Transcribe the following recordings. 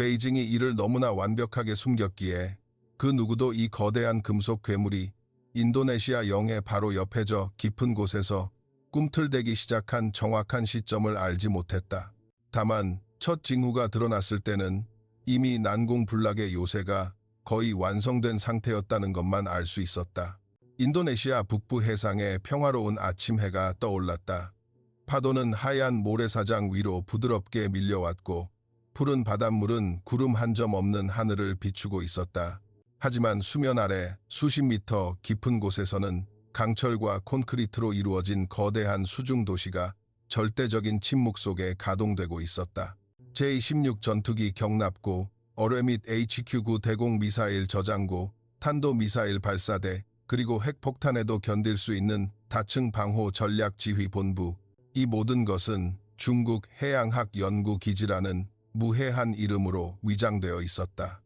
베이징이 이를 너무나 완벽하게 숨겼기에 그 누구도 이 거대한 금속 괴물이 인도네시아 영해 바로 옆에 저 깊은 곳에서 꿈틀대기 시작한 정확한 시점을 알지 못했다. 다만 첫 징후가 드러났을 때는 이미 난공불락의 요새가 거의 완성된 상태였다는 것만 알 수 있었다. 인도네시아 북부 해상에 평화로운 아침 해가 떠올랐다. 파도는 하얀 모래사장 위로 부드럽게 밀려왔고 푸른 바닷물은 구름 한 점 없는 하늘을 비추고 있었다. 하지만 수면 아래 수십 미터 깊은 곳에서는 강철과 콘크리트로 이루어진 거대한 수중 도시가 절대적인 침묵 속에 가동되고 있었다. 제-16 전투기 격납고, 어뢰 및 HQ-9 대공 미사일 저장고, 탄도 미사일 발사대, 그리고 핵폭탄에도 견딜 수 있는 다층 방호 전략 지휘 본부. 이 모든 것은 중국 해양학 연구 기지라는 무해한 이름으로 위장되어 있었다.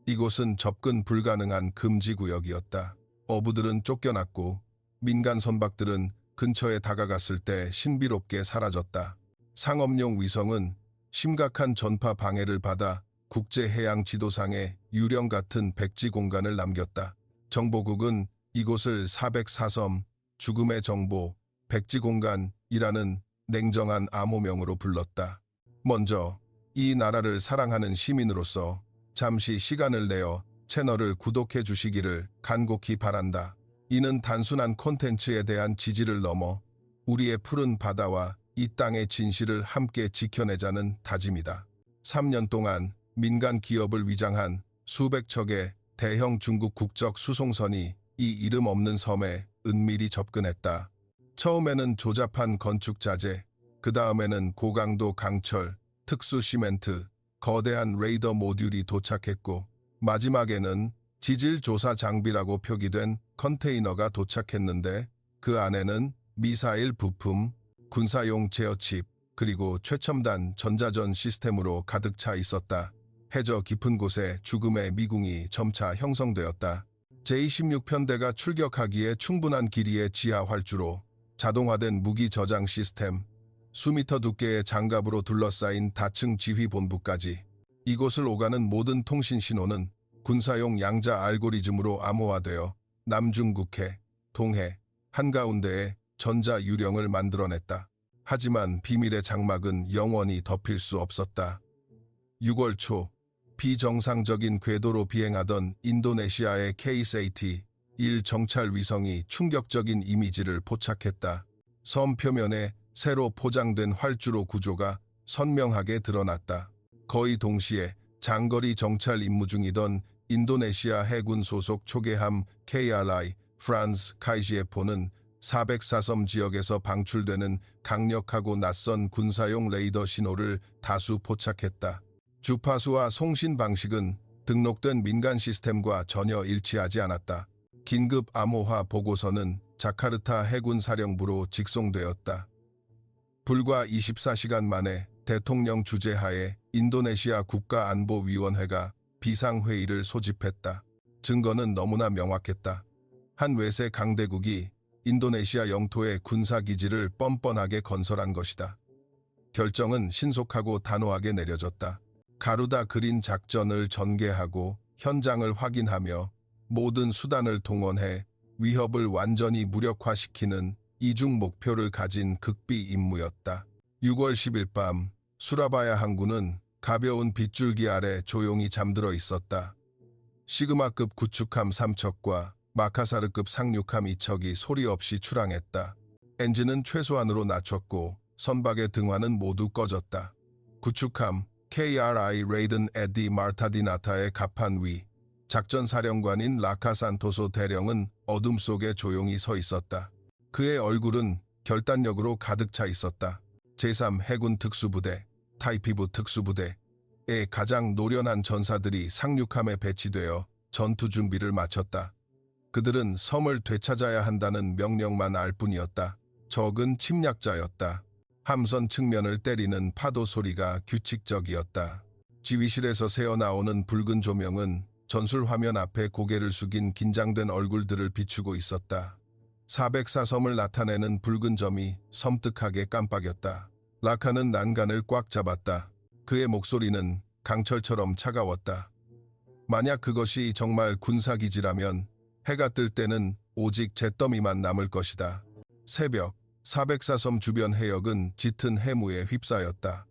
이곳은 접근 불가능한 금지 구역이었다. 어부들은 쫓겨났고 민간 선박들은 근처에 다가갔을 때 신비롭게 사라졌다. 상업용 위성은 심각한 전파 방해를 받아 국제해양 지도상에 유령 같은 백지 공간을 남겼다. 정보국은 이곳을 404섬, 죽음의 정보, 백지 공간이라는 냉정한 암호명으로 불렀다. 먼저 이 나라를 사랑하는 시민으로서 잠시 시간을 내어 채널을 구독해 주시기를 간곡히 바란다. 이는 단순한 콘텐츠에 대한 지지를 넘어 우리의 푸른 바다와 이 땅의 진실을 함께 지켜내자는 다짐이다. 3년 동안 민간 기업을 위장한 수백 척의 대형 중국 국적 수송선이 이 이름 없는 섬에 은밀히 접근했다. 처음에는 조잡한 건축 자재, 그 다음에는 고강도 강철, 특수 시멘트, 거대한 레이더 모듈이 도착했고 마지막에는 지질 조사 장비라고 표기된 컨테이너가 도착했는데 그 안에는 미사일 부품, 군사용 제어칩, 그리고 최첨단 전자전 시스템으로 가득 차 있었다. 해저 깊은 곳에 죽음의 미궁이 점차 형성되었다. 제-16 편대가 출격하기에 충분한 길이의 지하 활주로, 자동화된 무기 저장 시스템, 수미터 두께의 장갑으로 둘러싸인 다층 지휘본부까지 이곳을 오가는 모든 통신 신호는 군사용 양자 알고리즘으로 암호화되어 남중국해, 동해, 한가운데에 전자 유령을 만들어냈다. 하지만 비밀의 장막은 영원히 덮일 수 없었다. 6월 초 비정상적인 궤도로 비행하던 인도네시아의 KSAT-1 정찰 위성이 충격적인 이미지를 포착했다. 섬 표면에 새로 포장된 활주로 구조가 선명하게 드러났다. 거의 동시에 장거리 정찰 임무 중이던 인도네시아 해군 소속 초계함 KRI 프란스 카이지에포는 404섬 지역에서 방출되는 강력하고 낯선 군사용 레이더 신호를 다수 포착했다. 주파수와 송신 방식은 등록된 민간 시스템과 전혀 일치하지 않았다. 긴급 암호화 보고서는 자카르타 해군 사령부로 직송되었다. 불과 24시간 만에 대통령 주재하에 인도네시아 국가안보위원회가 비상회의를 소집했다. 증거는 너무나 명확했다. 한 외세 강대국이 인도네시아 영토에 군사기지를 뻔뻔하게 건설한 것이다. 결정은 신속하고 단호하게 내려졌다. 가루다 그린 작전을 전개하고 현장을 확인하며 모든 수단을 동원해 위협을 완전히 무력화시키는 이중 목표를 가진 극비 임무였다. 6월 10일 밤 수라바야 항구는 가벼운 빗줄기 아래 조용히 잠들어 있었다. 시그마급 구축함 3척과 마카사르급 상륙함 2척이 소리 없이 출항했다. 엔진은 최소한으로 낮췄고 선박의 등화는 모두 꺼졌다. 구축함 KRI 레이든 에디 마르타디나타의 갑판 위 작전사령관인 라카산토소 대령은 어둠 속에 조용히 서 있었다. 그의 얼굴은 결단력으로 가득 차 있었다. 제3 해군 특수부대, 타이피부 특수부대의 가장 노련한 전사들이 상륙함에 배치되어 전투 준비를 마쳤다. 그들은 섬을 되찾아야 한다는 명령만 알 뿐이었다. 적은 침략자였다. 함선 측면을 때리는 파도 소리가 규칙적이었다. 지휘실에서 새어나오는 붉은 조명은 전술 화면 앞에 고개를 숙인 긴장된 얼굴들을 비추고 있었다. 404섬을 나타내는 붉은 점이 섬뜩하게 깜빡였다. 라카는 난간을 꽉 잡았다. 그의 목소리는 강철처럼 차가웠다. 만약 그것이 정말 군사기지라면 해가 뜰 때는 오직 잿더미만 남을 것이다. 새벽, 404섬 주변 해역은 짙은 해무에 휩싸였다.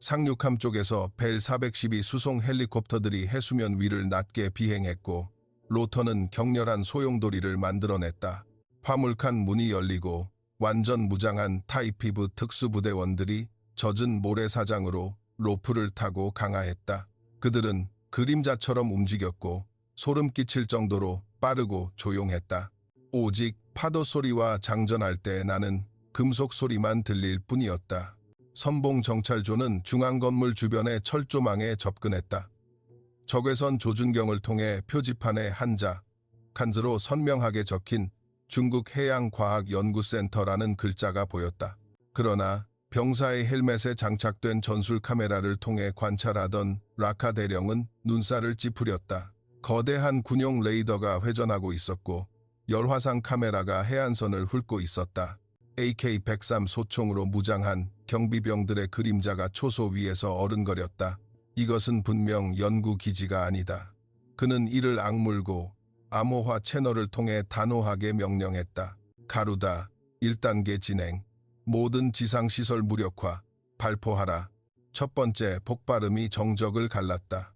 상륙함 쪽에서 벨 412 수송 헬리콥터들이 해수면 위를 낮게 비행했고 로터는 격렬한 소용돌이를 만들어냈다. 화물칸 문이 열리고 완전 무장한 타이피브 특수부대원들이 젖은 모래사장으로 로프를 타고 강하했다. 그들은 그림자처럼 움직였고 소름 끼칠 정도로 빠르고 조용했다. 오직 파도 소리와 장전할 때 나는 금속 소리만 들릴 뿐이었다. 선봉 정찰조는 중앙 건물 주변의 철조망에 접근했다. 적외선 조준경을 통해 표지판에 한자, 칸즈로 선명하게 적힌 중국 해양과학연구센터라는 글자가 보였다. 그러나 병사의 헬멧에 장착된 전술 카메라를 통해 관찰하던 라카 대령은 눈살을 찌푸렸다. 거대한 군용 레이더가 회전하고 있었고 열화상 카메라가 해안선을 훑고 있었다. AK-103 소총으로 무장한 경비병들의 그림자가 초소 위에서 어른거렸다. 이것은 분명 연구기지가 아니다. 그는 이를 악물고 암호화 채널을 통해 단호하게 명령했다. 가루다. 1단계 진행. 모든 지상시설 무력화. 발포하라. 첫 번째 폭발음이 정적을 갈랐다.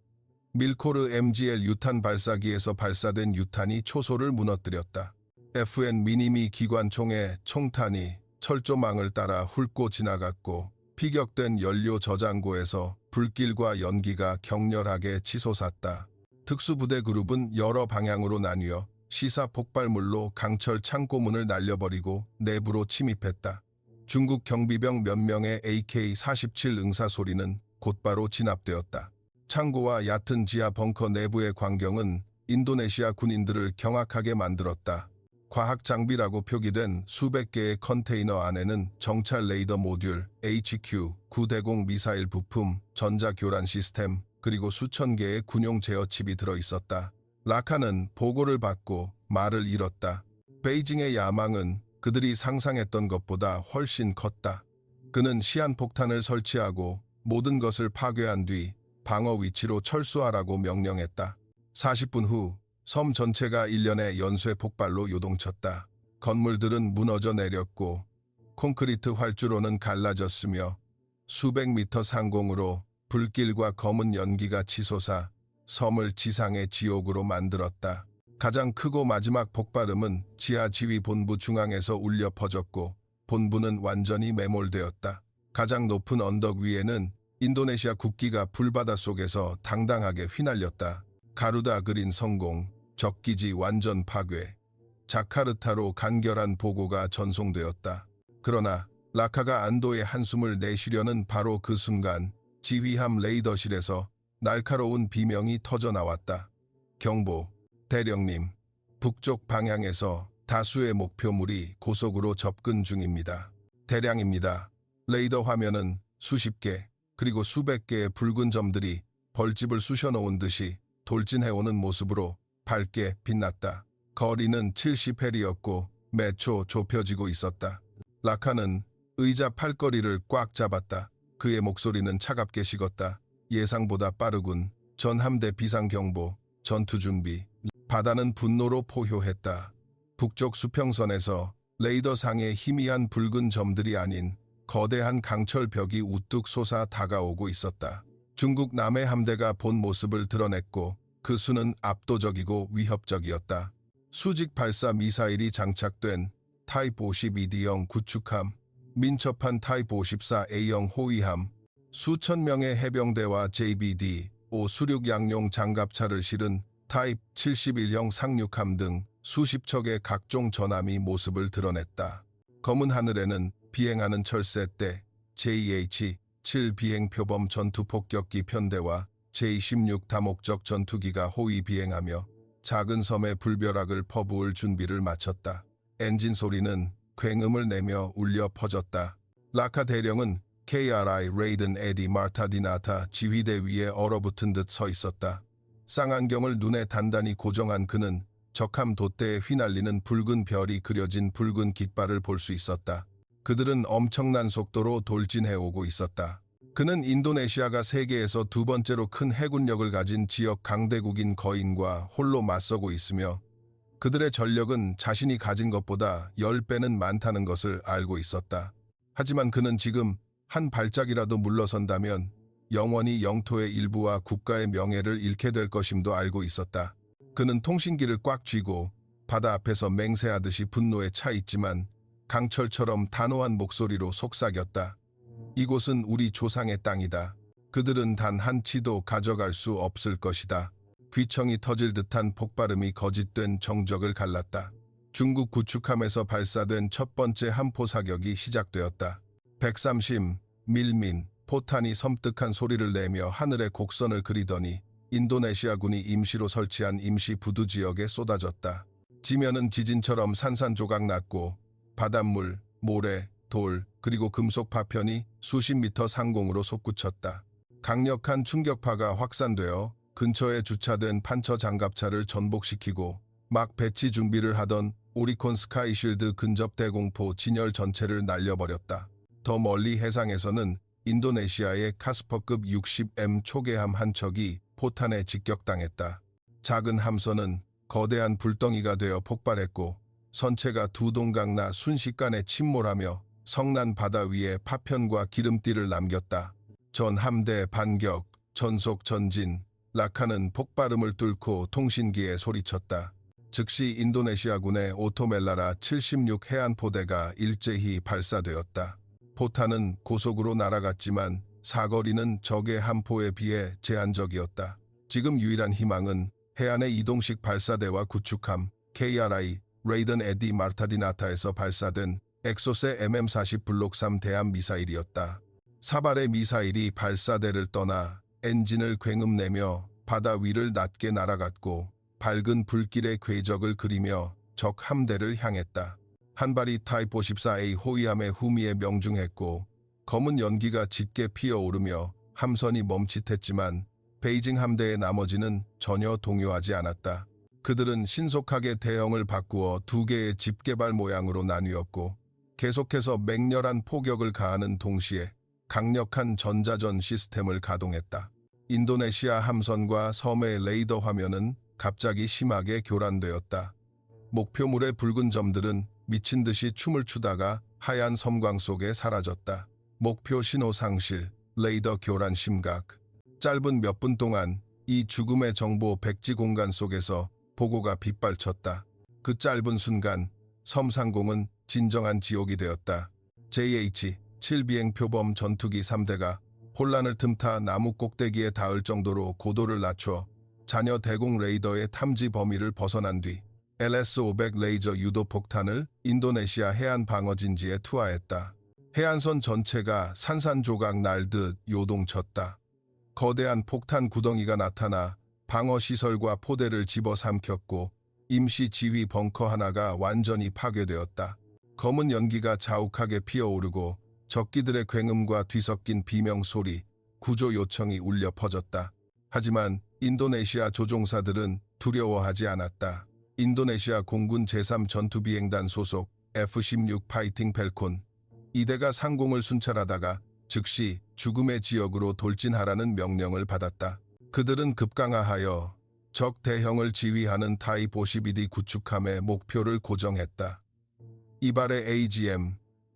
밀코르 MGL 유탄 발사기에서 발사된 유탄이 초소를 무너뜨렸다. FN 미니미 기관총의 총탄이 철조망을 따라 훑고 지나갔고 피격된 연료 저장고에서 불길과 연기가 격렬하게 치솟았다. 특수부대 그룹은 여러 방향으로 나뉘어 시사 폭발물로 강철 창고문을 날려버리고 내부로 침입했다. 중국 경비병 몇 명의 AK-47 응사소리는 곧바로 진압되었다. 창고와 얕은 지하 벙커 내부의 광경은 인도네시아 군인들을 경악하게 만들었다. 과학 장비라고 표기된 수백 개의 컨테이너 안에는 정찰 레이더 모듈, HQ, 9대공 미사일 부품, 전자 교란 시스템, 그리고 수천 개의 군용 제어 칩이 들어있었다. 라카는 보고를 받고 말을 잃었다. 베이징의 야망은 그들이 상상했던 것보다 훨씬 컸다. 그는 시한폭탄을 설치하고 모든 것을 파괴한 뒤 방어 위치로 철수하라고 명령했다. 40분 후 섬 전체가 일련의 연쇄 폭발로 요동쳤다. 건물들은 무너져 내렸고 콘크리트 활주로는 갈라졌으며 수백 미터 상공으로 불길과 검은 연기가 치솟아 섬을 지상의 지옥으로 만들었다. 가장 크고 마지막 폭발음은 지하 지휘 본부 중앙에서 울려 퍼졌고 본부는 완전히 매몰되었다. 가장 높은 언덕 위에는 인도네시아 국기가 불바다 속에서 당당하게 휘날렸다. 가루다 그린 성공, 적기지 완전 파괴, 자카르타로 간결한 보고가 전송되었다. 그러나 라카가 안도의 한숨을 내쉬려는 바로 그 순간 지휘함 레이더실에서 날카로운 비명이 터져 나왔다. 경보, 대령님, 북쪽 방향에서 다수의 목표물이 고속으로 접근 중입니다. 대량입니다. 레이더 화면은 수십 개, 그리고 수백 개의 붉은 점들이 벌집을 쑤셔놓은 듯이 돌진해오는 모습으로 밝게 빛났다. 거리는 70헬이었고 매초 좁혀지고 있었다. 라카는 의자 팔걸이를 꽉 잡았다. 그의 목소리는 차갑게 식었다. 예상보다 빠르군. 전 함대 비상경보, 전투준비. 바다는 분노로 포효했다. 북쪽 수평선에서 레이더상의 희미한 붉은 점들이 아닌 거대한 강철벽이 우뚝 솟아 다가오고 있었다. 중국 남해 함대가 본 모습을 드러냈고 그 수는 압도적이고 위협적이었다. 수직 발사 미사일이 장착된 타입 52D형 구축함, 민첩한 타입 54A형 호위함, 수천 명의 해병대와 JBD-5 수륙 양용 장갑차를 실은 타입 71형 상륙함 등 수십 척의 각종 전함이 모습을 드러냈다. 검은 하늘에는 비행하는 철새떼, JH-7 비행표범 전투폭격기 편대와 제16 다목적 전투기가 호위 비행하며 작은 섬의 불벼락을 퍼부을 준비를 마쳤다. 엔진 소리는 굉음을 내며 울려 퍼졌다. 라카 대령은 KRI 레이든 에디 마르타디나타 지휘대 위에 얼어붙은 듯 서 있었다. 쌍안경을 눈에 단단히 고정한 그는 적함 돛대에 휘날리는 붉은 별이 그려진 붉은 깃발을 볼 수 있었다. 그들은 엄청난 속도로 돌진해오고 있었다. 그는 인도네시아가 세계에서 두 번째로 큰 해군력을 가진 지역 강대국인 거인과 홀로 맞서고 있으며 그들의 전력은 자신이 가진 것보다 10배는 많다는 것을 알고 있었다. 하지만 그는 지금 한 발짝이라도 물러선다면 영원히 영토의 일부와 국가의 명예를 잃게 될 것임도 알고 있었다. 그는 통신기를 꽉 쥐고 바다 앞에서 맹세하듯이 분노에 차 있지만 강철처럼 단호한 목소리로 속삭였다. 이곳은 우리 조상의 땅이다. 그들은 단 한 치도 가져갈 수 없을 것이다. 귀청이 터질 듯한 폭발음이 거짓된 정적을 갈랐다. 중국 구축함에서 발사된 첫 번째 함포 사격이 시작되었다. 130mm 포탄이 섬뜩한 소리를 내며 하늘에 곡선을 그리더니 인도네시아군이 임시로 설치한 임시 부두 지역에 쏟아졌다. 지면은 지진처럼 산산조각 났고 바닷물, 모래, 돌, 그리고 금속 파편이 수십 미터 상공으로 솟구쳤다. 강력한 충격파가 확산되어 근처에 주차된 판처 장갑차를 전복시키고 막 배치 준비를 하던 오리콘 스카이쉴드 근접 대공포 진열 전체를 날려버렸다. 더 멀리 해상에서는 인도네시아의 카스퍼급 60M 초계함 한 척이 포탄에 직격당했다. 작은 함선은 거대한 불덩이가 되어 폭발했고 선체가 두 동강 나 순식간에 침몰하며 성난 바다 위에 파편과 기름띠를 남겼다. 전 함대 반격, 전속 전진, 라카는 폭발음을 뚫고 통신기에 소리쳤다. 즉시 인도네시아군의 오토멜라라 76 해안포대가 일제히 발사되었다. 포탄은 고속으로 날아갔지만 사거리는 적의 함포에 비해 제한적이었다. 지금 유일한 희망은 해안의 이동식 발사대와 구축함 KRI 레이던 에디 마르타디나타에서 발사된 엑소세 MM-40 블록 3 대함 미사일이었다. 사발의 미사일이 발사대를 떠나 엔진을 굉음내며 바다 위를 낮게 날아갔고 밝은 불길의 궤적을 그리며 적 함대를 향했다. 한 발이 타이포 14A 호위함의 후미에 명중했고 검은 연기가 짙게 피어오르며 함선이 멈칫했지만 베이징 함대의 나머지는 전혀 동요하지 않았다. 그들은 신속하게 대형을 바꾸어 두 개의 집게발 모양으로 나뉘었고 계속해서 맹렬한 포격을 가하는 동시에 강력한 전자전 시스템을 가동했다. 인도네시아 함선과 섬의 레이더 화면은 갑자기 심하게 교란되었다. 목표물의 붉은 점들은 미친 듯이 춤을 추다가 하얀 섬광 속에 사라졌다. 목표 신호 상실, 레이더 교란 심각. 짧은 몇 분 동안 이 죽음의 정보 백지 공간 속에서 보고가 빗발쳤다. 그 짧은 순간 섬 상공은 진정한 지옥이 되었다. JH-7 비행 표범 전투기 3대가 혼란을 틈타 나무 꼭대기에 닿을 정도로 고도를 낮춰 잔여 대공 레이더의 탐지 범위를 벗어난 뒤 LS-500 레이저 유도 폭탄을 인도네시아 해안 방어진지에 투하했다. 해안선 전체가 산산조각 날듯 요동쳤다. 거대한 폭탄 구덩이가 나타나 방어시설과 포대를 집어삼켰고 임시 지휘 벙커 하나가 완전히 파괴되었다. 검은 연기가 자욱하게 피어오르고 적기들의 굉음과 뒤섞인 비명소리, 구조 요청이 울려 퍼졌다. 하지만 인도네시아 조종사들은 두려워하지 않았다. 인도네시아 공군 제3 전투비행단 소속 F-16 파이팅 펠콘 2대가 상공을 순찰하다가 즉시 죽음의 지역으로 돌진하라는 명령을 받았다. 그들은 급강하하여 적 대형을 지휘하는 타입 52D 구축함의 목표를 고정했다. 이발의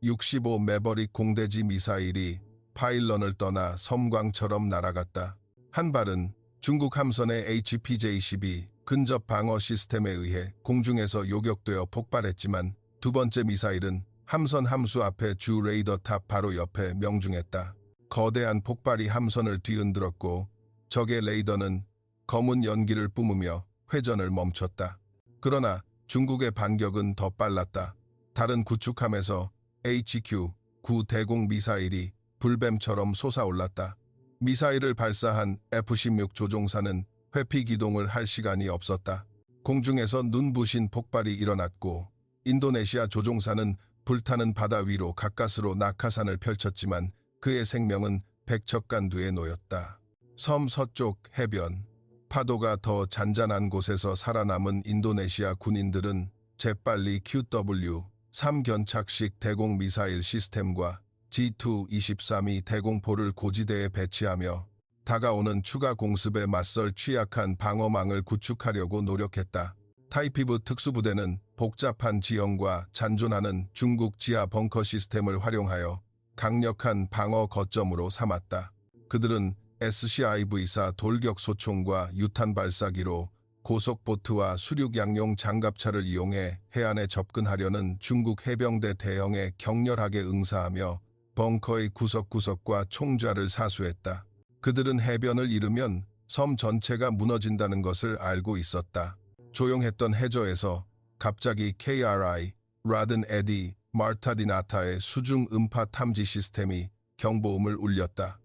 AGM-65 매버릭 공대지 미사일이 파일런을 떠나 섬광처럼 날아갔다. 한 발은 중국 함선의 HPJ-12 근접 방어 시스템에 의해 공중에서 요격되어 폭발했지만 두 번째 미사일은 함선 함수 앞에 주 레이더 탑 바로 옆에 명중했다. 거대한 폭발이 함선을 뒤흔들었고 적의 레이더는 검은 연기를 뿜으며 회전을 멈췄다. 그러나 중국의 반격은 더 빨랐다. 다른 구축함에서 HQ-9 대공 미사일이 불뱀처럼 솟아올랐다. 미사일을 발사한 F-16 조종사는 회피 기동을 할 시간이 없었다. 공중에서 눈부신 폭발이 일어났고 인도네시아 조종사는 불타는 바다 위로 가까스로 낙하산을 펼쳤지만 그의 생명은 백척간두에 놓였다. 섬 서쪽 해변, 파도가 더 잔잔한 곳에서 살아남은 인도네시아 군인들은 재빨리 QW-3 견착식 대공 미사일 시스템과 G2-23이 대공포를 고지대에 배치하며 다가오는 추가 공습에 맞설 취약한 방어망을 구축하려고 노력했다. 타이피브 특수부대는 복잡한 지형과 잔존하는 중국 지하 벙커 시스템을 활용하여 강력한 방어 거점으로 삼았다. 그들은 SCIV-4 돌격 소총과 유탄 발사기로 고속보트와 수륙양용 장갑차를 이용해 해안에 접근하려는 중국 해병대 대형에 격렬하게 응사하며 벙커의 구석구석과 총좌를 사수했다. 그들은 해변을 잃으면 섬 전체가 무너진다는 것을 알고 있었다. 조용했던 해저에서 갑자기 KRI, 라든 에디, 마르타디나타의 수중 음파 탐지 시스템이 경보음을 울렸다.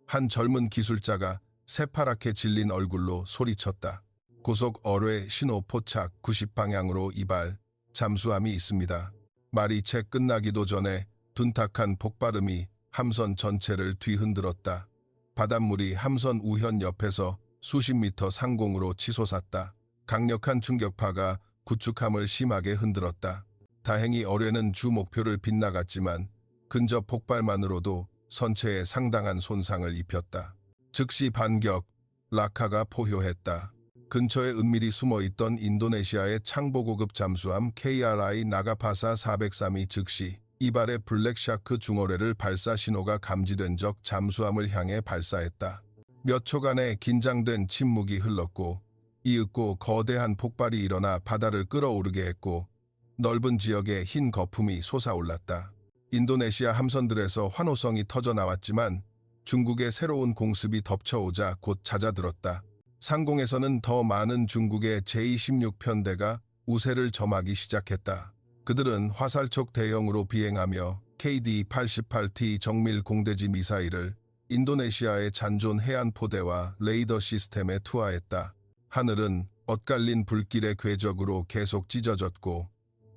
한 젊은 기술자가 새파랗게 질린 얼굴로 소리쳤다. 고속 어뢰 신호 포착 90방향으로 이발, 잠수함이 있습니다. 말이 채 끝나기도 전에 둔탁한 폭발음이 함선 전체를 뒤흔들었다. 바닷물이 함선 우현 옆에서 수십 미터 상공으로 치솟았다. 강력한 충격파가 구축함을 심하게 흔들었다. 다행히 어뢰는 주 목표를 빗나갔지만 근접 폭발만으로도 선체에 상당한 손상을 입혔다. 즉시 반격, 라카가 포효했다. 근처에 은밀히 숨어있던 인도네시아의 창보고급 잠수함 KRI 나가파사 403이 즉시 이발의 블랙샤크 중어뢰를 발사 신호가 감지된 적 잠수함을 향해 발사했다. 몇 초간의 긴장된 침묵이 흘렀고 이윽고 거대한 폭발이 일어나 바다를 끓어오르게 했고 넓은 지역에 흰 거품이 솟아올랐다. 인도네시아 함선들에서 환호성이 터져나왔지만 중국의 새로운 공습이 덮쳐오자 곧 잦아들었다. 상공에서는 더 많은 중국의 제-16편대가 우세를 점하기 시작했다. 그들은 화살촉 대형으로 비행하며 KD-88T 정밀 공대지 미사일을 인도네시아의 잔존 해안포대와 레이더 시스템에 투하했다. 하늘은 엇갈린 불길의 궤적으로 계속 찢어졌고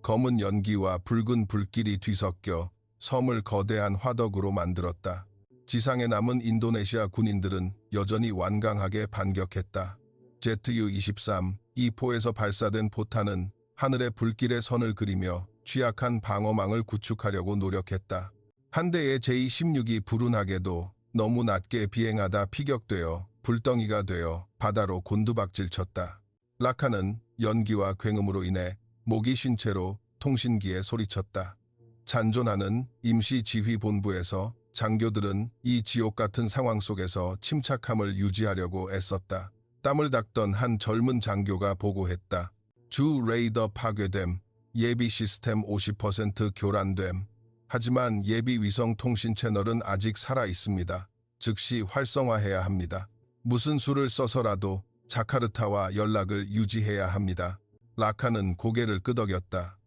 검은 연기와 붉은 불길이 뒤섞여 섬을 거대한 화덕으로 만들었다. 지상에 남은 인도네시아 군인들은 여전히 완강하게 반격했다. ZU-23, 이 포에서 발사된 포탄은 하늘의 불길의 선을 그리며 취약한 방어망을 구축하려고 노력했다. 한 대의 제-16이 불운하게도 너무 낮게 비행하다 피격되어 불덩이가 되어 바다로 곤두박질 쳤다. 라카는 연기와 굉음으로 인해 목이 쉰 채로 통신기에 소리쳤다. 잔존하는 임시지휘본부에서 장교들은 이 지옥 같은 상황 속에서 침착함을 유지하려고 애썼다. 땀을 닦던 한 젊은 장교가 보고했다. 주 레이더 파괴됨, 예비 시스템 50% 교란됨. 하지만 예비 위성 통신 채널은 아직 살아 있습니다. 즉시 활성화해야 합니다. 무슨 수를 써서라도 자카르타와 연락을 유지해야 합니다. 라카는 고개를 끄덕였다.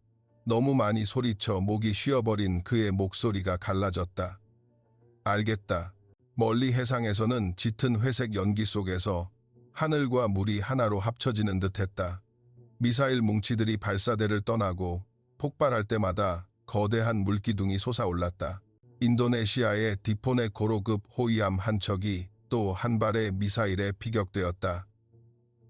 너무 많이 소리쳐 목이 쉬어버린 그의 목소리가 갈라졌다. 알겠다. 멀리 해상에서는 짙은 회색 연기 속에서 하늘과 물이 하나로 합쳐지는 듯했다. 미사일 뭉치들이 발사대를 떠나고 폭발할 때마다 거대한 물기둥이 솟아올랐다. 인도네시아의 디포네 고로급 호위함 한 척이 또 한 발의 미사일에 피격되었다.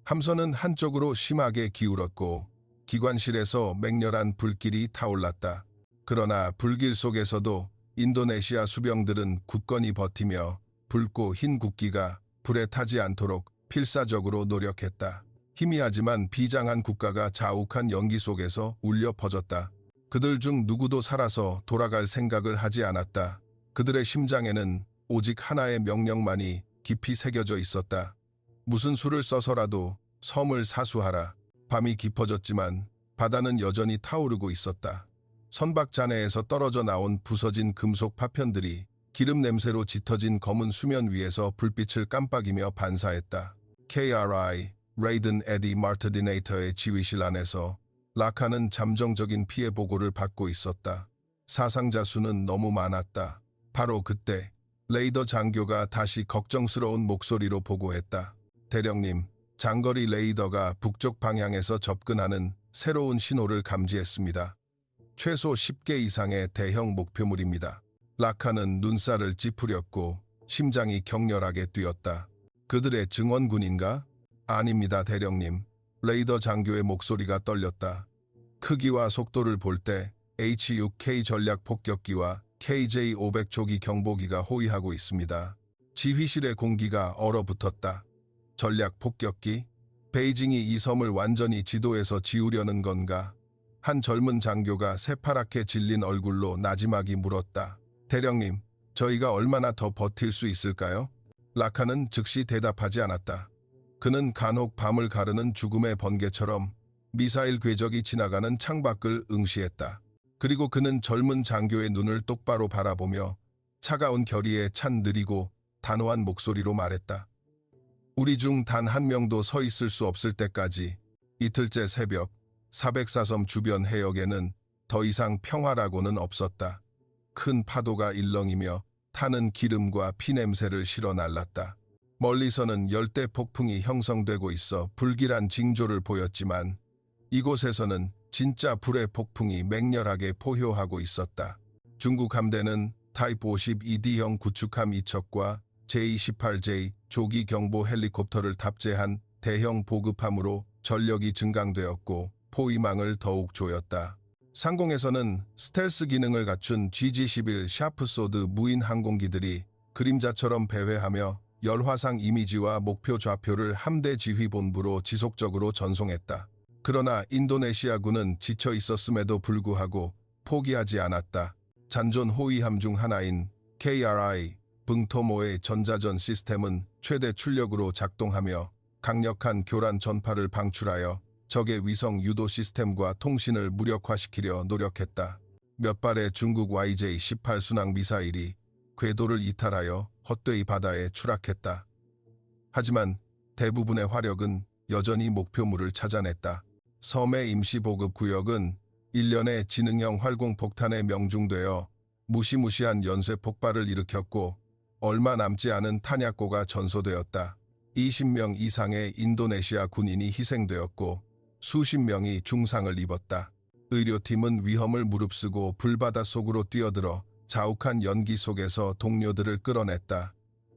함선은 한쪽으로 심하게 기울었고 기관실에서 맹렬한 불길이 타올랐다. 그러나 불길 속에서도 인도네시아 수병들은 굳건히 버티며 붉고 흰 국기가 불에 타지 않도록 필사적으로 노력했다. 희미하지만 비장한 국가가 자욱한 연기 속에서 울려 퍼졌다. 그들 중 누구도 살아서 돌아갈 생각을 하지 않았다. 그들의 심장에는 오직 하나의 명령만이 깊이 새겨져 있었다. 무슨 수를 써서라도 섬을 사수하라. 밤이 깊어졌지만 바다는 여전히 타오르고 있었다. 선박잔해에서 떨어져 나온 부서진 금속 파편들이 기름 냄새로 짙어진 검은 수면 위에서 불빛을 깜빡이며 반사했다. KRI, 레이든 에디 마르타디네이터의 지휘실 안에서 라카는 잠정적인 피해 보고를 받고 있었다. 사상자 수는 너무 많았다. 바로 그때 레이더 장교가 다시 걱정스러운 목소리로 보고했다. 대령님, 장거리 레이더가 북쪽 방향에서 접근하는 새로운 신호를 감지했습니다. 최소 10개 이상의 대형 목표물입니다. 라카는 눈살을 찌푸렸고 심장이 격렬하게 뛰었다. 그들의 증원군인가? 아닙니다, 대령님. 레이더 장교의 목소리가 떨렸다. 크기와 속도를 볼 때 H-6K 전략 폭격기와 KJ-500 조기 경보기가 호위하고 있습니다. 지휘실의 공기가 얼어붙었다. 전략 폭격기? 베이징이 이 섬을 완전히 지도에서 지우려는 건가? 한 젊은 장교가 새파랗게 질린 얼굴로 나지막이 물었다. 대령님, 저희가 얼마나 더 버틸 수 있을까요? 라카는 즉시 대답하지 않았다. 그는 간혹 밤을 가르는 죽음의 번개처럼 미사일 궤적이 지나가는 창밖을 응시했다. 그리고 그는 젊은 장교의 눈을 똑바로 바라보며 차가운 결의에 찬 느리고 단호한 목소리로 말했다. 우리 중 단 한 명도 서 있을 수 없을 때까지. 이틀째 새벽 404섬 주변 해역에는 더 이상 평화라고는 없었다. 큰 파도가 일렁이며 타는 기름과 피냄새를 실어 날랐다. 멀리서는 열대 폭풍이 형성되고 있어 불길한 징조를 보였지만 이곳에서는 진짜 불의 폭풍이 맹렬하게 포효하고 있었다. 중국 함대는 타입 52D형 구축함 2척과 J-18J 조기 경보 헬리콥터를 탑재한 대형 보급함으로 전력이 증강되었고 포위망을 더욱 조였다. 상공에서는 스텔스 기능을 갖춘 GG-11 샤프소드 무인 항공기들이 그림자처럼 배회하며 열화상 이미지와 목표 좌표를 함대 지휘본부로 지속적으로 전송했다. 그러나 인도네시아군은 지쳐 있었음에도 불구하고 포기하지 않았다. 잔존 호위함 중 하나인 KRI 붕토모의 전자전 시스템은 최대 출력으로 작동하며 강력한 교란 전파를 방출하여 적의 위성 유도 시스템과 통신을 무력화시키려 노력했다. 몇 발의 중국 YJ-18 순항 미사일이 궤도를 이탈하여 헛되이 바다에 추락했다. 하지만 대부분의 화력은 여전히 목표물을 찾아냈다. 섬의 임시보급 구역은 일련의 지능형 활공폭탄에 명중되어 무시무시한 연쇄 폭발을 일으켰고 얼마 남지 않은 탄약고가 전소되었다. 20명 이상의 인도네시아 군인이 희생되었고 수십 명이 중상을 입었다. 의료팀은 위험을 무릅쓰고 불바다 속으로 뛰어들어 자욱한 연기 속에서 동료들을 끌어냈다.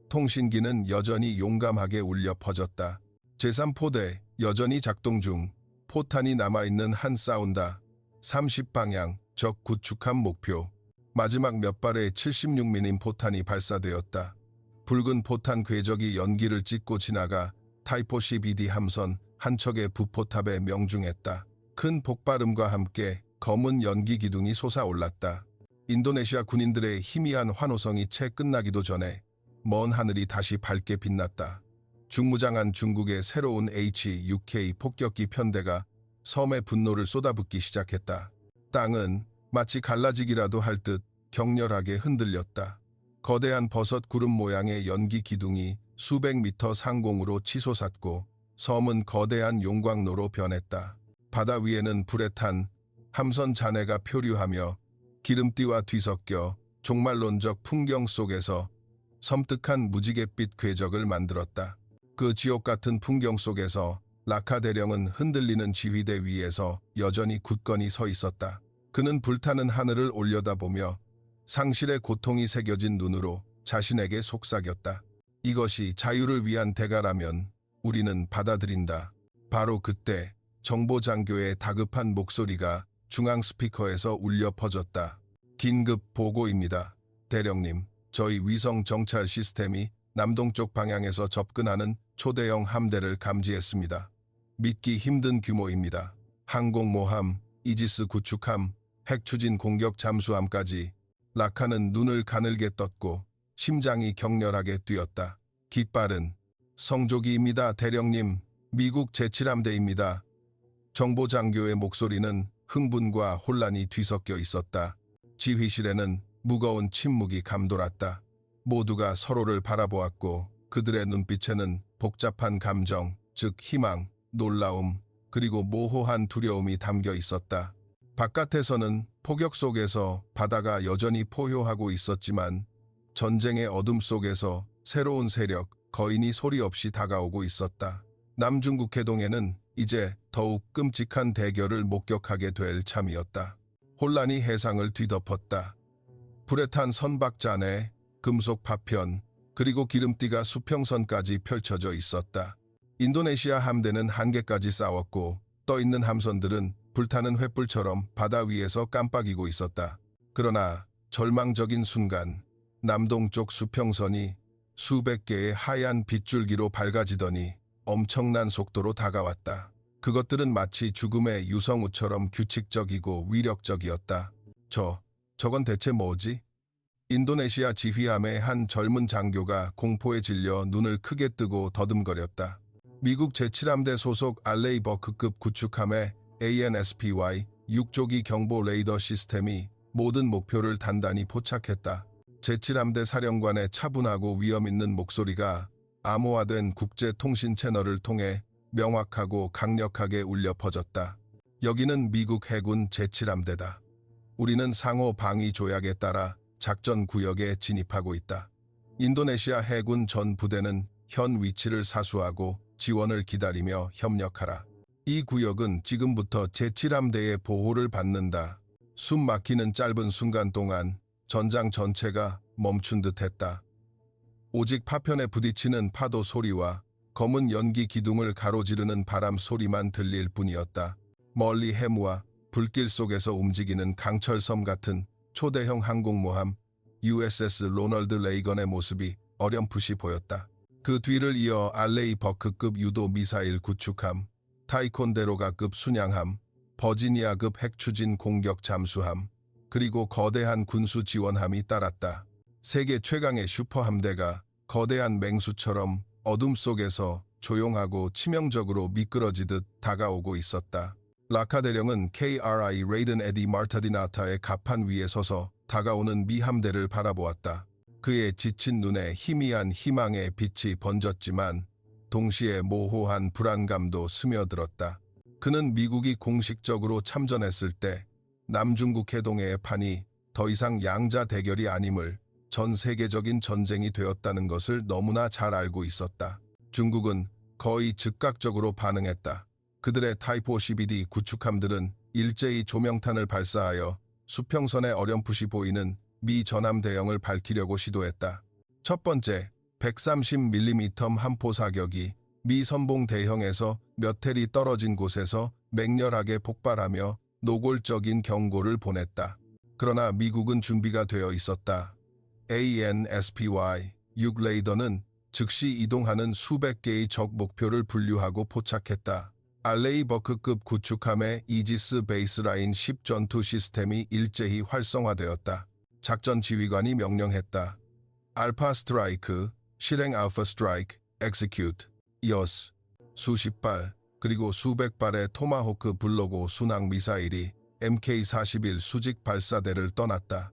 통신기는 여전히 용감하게 울려 퍼졌다. 제3포대 여전히 작동 중. 포탄이 남아있는 한 사운다. 30방향 적 구축함 목표. 마지막 몇 발의 76mm 포탄이 발사되었다. 붉은 포탄 궤적이 연기를 찍고 지나가 타이포 12D 함선 한 척의 부포탑에 명중했다. 큰 폭발음과 함께 검은 연기 기둥이 솟아올랐다. 인도네시아 군인들의 희미한 환호성이 채 끝나기도 전에 먼 하늘이 다시 밝게 빛났다. 중무장한 중국의 새로운 H-6K 폭격기 편대가 섬의 분노를 쏟아붓기 시작했다. 땅은 마치 갈라지기라도 할 듯 격렬하게 흔들렸다. 거대한 버섯 구름 모양의 연기 기둥이 수백 미터 상공으로 치솟았고 섬은 거대한 용광로로 변했다. 바다 위에는 불에 탄 함선 잔해가 표류하며 기름띠와 뒤섞여 종말론적 풍경 속에서 섬뜩한 무지갯빛 궤적을 만들었다. 그 지옥 같은 풍경 속에서 라카 대령은 흔들리는 지휘대 위에서 여전히 굳건히 서 있었다. 그는 불타는 하늘을 올려다보며 상실의 고통이 새겨진 눈으로 자신에게 속삭였다. 이것이 자유를 위한 대가라면 우리는 받아들인다. 바로 그때 정보장교의 다급한 목소리가 중앙 스피커에서 울려 퍼졌다. 긴급 보고입니다. 대령님, 저희 위성 정찰 시스템이 남동쪽 방향에서 접근하는 초대형 함대를 감지했습니다. 믿기 힘든 규모입니다. 항공모함, 이지스 구축함, 핵추진 공격 잠수함까지. 라카는 눈을 가늘게 떴고 심장이 격렬하게 뛰었다. 깃발은 성조기입니다. 대령님, 미국 제7함대입니다. 정보장교의 목소리는 흥분과 혼란이 뒤섞여 있었다. 지휘실에는 무거운 침묵이 감돌았다. 모두가 서로를 바라보았고 그들의 눈빛에는 복잡한 감정, 즉 희망, 놀라움, 그리고 모호한 두려움이 담겨 있었다. 바깥에서는 폭격 속에서 바다가 여전히 포효하고 있었지만 전쟁의 어둠 속에서 새로운 세력, 거인이 소리 없이 다가오고 있었다. 남중국 해동에는 이제 더욱 끔찍한 대결을 목격하게 될 참이었다. 혼란이 해상을 뒤덮었다. 불에 탄 선박잔해, 금속 파편, 그리고 기름띠가 수평선까지 펼쳐져 있었다. 인도네시아 함대는 한계까지 싸웠고 떠있는 함선들은 불타는 횃불처럼 바다 위에서 깜빡이고 있었다. 그러나 절망적인 순간 남동쪽 수평선이 수백 개의 하얀 빗줄기로 밝아지더니 엄청난 속도로 다가왔다. 그것들은 마치 죽음의 유성우처럼 규칙적이고 위력적이었다. 저건 대체 뭐지? 인도네시아 지휘함의 한 젊은 장교가 공포에 질려 눈을 크게 뜨고 더듬거렸다. 미국 제7함대 소속 알레이 버크급 구축함의 ANSPY 6조기 경보 레이더 시스템이 모든 목표를 단단히 포착했다. 제7함대 사령관의 차분하고 위엄있는 목소리가 암호화된 국제통신 채널을 통해 명확하고 강력하게 울려 퍼졌다. 여기는 미국 해군 제7함대다. 우리는 상호 방위 조약에 따라 작전 구역에 진입하고 있다. 인도네시아 해군 전 부대는 현 위치를 사수하고 지원을 기다리며 협력하라. 이 구역은 지금부터 제7함대의 보호를 받는다. 숨 막히는 짧은 순간 동안 전장 전체가 멈춘 듯했다. 오직 파편에 부딪히는 파도 소리와 검은 연기 기둥을 가로지르는 바람 소리만 들릴 뿐이었다. 멀리 해무와 불길 속에서 움직이는 강철섬 같은 초대형 항공모함 USS 로널드 레이건의 모습이 어렴풋이 보였다. 그 뒤를 이어 알레이 버크급 유도 미사일 구축함, 타이콘데로가급 순양함, 버지니아급 핵추진 공격 잠수함, 그리고 거대한 군수 지원함이 따랐다. 세계 최강의 슈퍼함대가 거대한 맹수처럼 어둠 속에서 조용하고 치명적으로 미끄러지듯 다가오고 있었다. 라카 대령은 KRI 레이든 에디 마르타디나타의 갑판 위에 서서 다가오는 미 함대를 바라보았다. 그의 지친 눈에 희미한 희망의 빛이 번졌지만 동시에 모호한 불안감도 스며들었다. 그는 미국이 공식적으로 참전했을 때 남중국 해동의 판이 더 이상 양자 대결이 아님을 전 세계적인 전쟁이 되었다는 것을 너무나 잘 알고 있었다. 중국은 거의 즉각적으로 반응했다. 그들의 타이프 52D 구축함들은 일제히 조명탄을 발사하여 수평선에 어렴풋이 보이는 미 전함 대형을 밝히려고 시도했다. 첫 번째, 130mm 함포 사격이 미 선봉 대형에서 몇 해리 떨어진 곳에서 맹렬하게 폭발하며 노골적인 경고를 보냈다. 그러나 미국은 준비가 되어 있었다. ANSPY 6 레이더는 즉시 이동하는 수백 개의 적 목표를 분류하고 포착했다. 알레이 버크급 구축함의 이지스 베이스라인 10 전투 시스템이 일제히 활성화되었다. 작전 지휘관이 명령했다. 알파 스트라이크, 실행 알파 스트라이크, 엑시큐트, 이어스. 수십 발, 그리고 수백 발의 토마호크 블로고 순항 미사일이 MK-41 수직 발사대를 떠났다.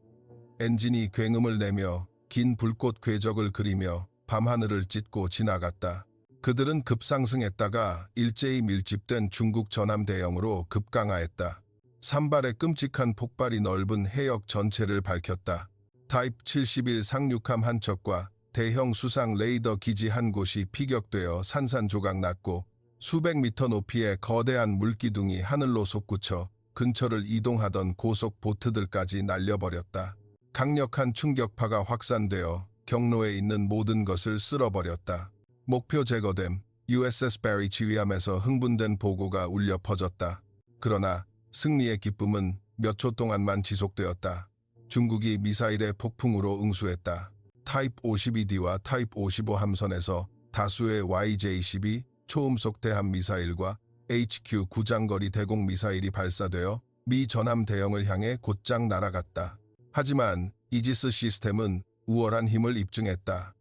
엔진이 굉음을 내며 긴 불꽃 궤적을 그리며 밤하늘을 찢고 지나갔다. 그들은 급상승했다가 일제히 밀집된 중국 전함 대형으로 급강하했다. 산발의 끔찍한 폭발이 넓은 해역 전체를 밝혔다. 타입 71 상륙함 한 척과 대형 수상 레이더 기지 한 곳이 피격되어 산산조각 났고 수백 미터 높이의 거대한 물기둥이 하늘로 솟구쳐 근처를 이동하던 고속 보트들까지 날려버렸다. 강력한 충격파가 확산되어 경로에 있는 모든 것을 쓸어버렸다. 목표 제거됨, USS 베리 지휘함에서 흥분된 보고가 울려 퍼졌다. 그러나 승리의 기쁨은 몇 초 동안만 지속되었다. 중국이 미사일의 폭풍으로 응수했다. 타입 52D와 타입 55 함선에서 다수의 YJ-12 초음속 대함 미사일과 HQ 구장거리 대공 미사일이 발사되어 미 전함 대형을 향해 곧장 날아갔다. 하지만 이지스 시스템은 우월한 힘을 입증했다.